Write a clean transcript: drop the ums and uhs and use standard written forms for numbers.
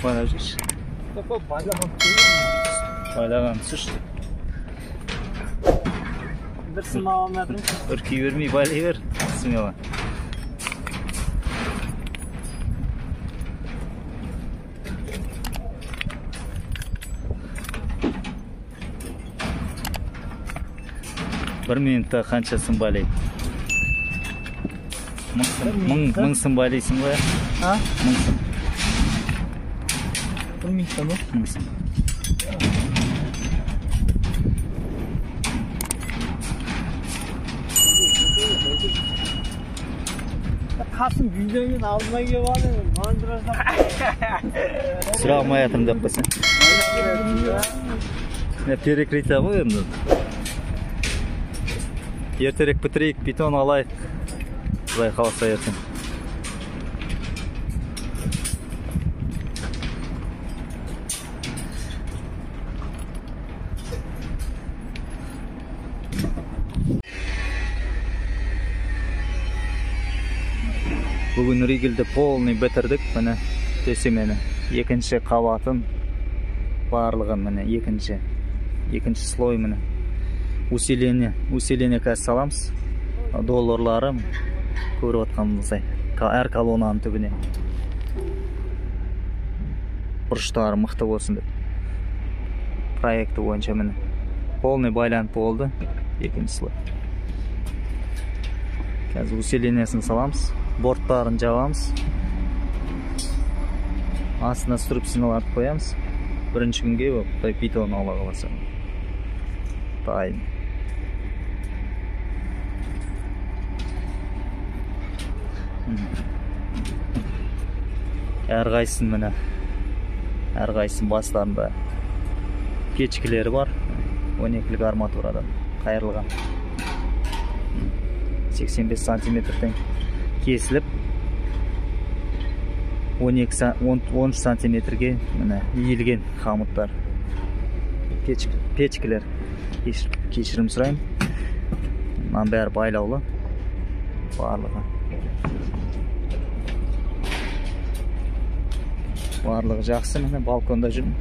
байлап жүрші. Байлаған түсірші. Bir sınava metrim. Ürkey vermей байлай бер. Смело. Bir minutта қаншасын байлайды? Мыңсын байлайсың ғой? Ha? Мыңсын. Bir minutta mı? Мыңсын. Kasım videonun almaya gelip mandıraşda. Sıra almaya yatırım деп қойсаң. Перекрытие ғой енді. Ертерек бітірейік, бетон алайық. Құдай қаласа ертең. Бүгін Ригельді полный бітірдік, міне төсемені. Екінші қабатын барлығын міне, екінші слой міне. Усиление қазір саламыз. Долларлары көріп отқанымыздай. Әр колоннаның түбіне. Бұрыштары мықты болсын деп. Проекті бойынша міне. Полный байланып болды. Екінші слой. Қазір усилениесін саламыз. Борттарын жабамыз. Астына струбсиналарды қоямыз. Бірінші күнге бетон ала қаласа. Дайын. Әрқайсысын міне. Әрқайсысын бастарында печкілері бар. 12-лік арматурадан қайырылған. 85 сантиметрден кесіліп 13 сантиметрге міне иілген қамыттар. Печкілер. Кешірім сұрайым. Мұнан бәрі байлаулы. Барлығы жақсы, міне балконда жүрмін.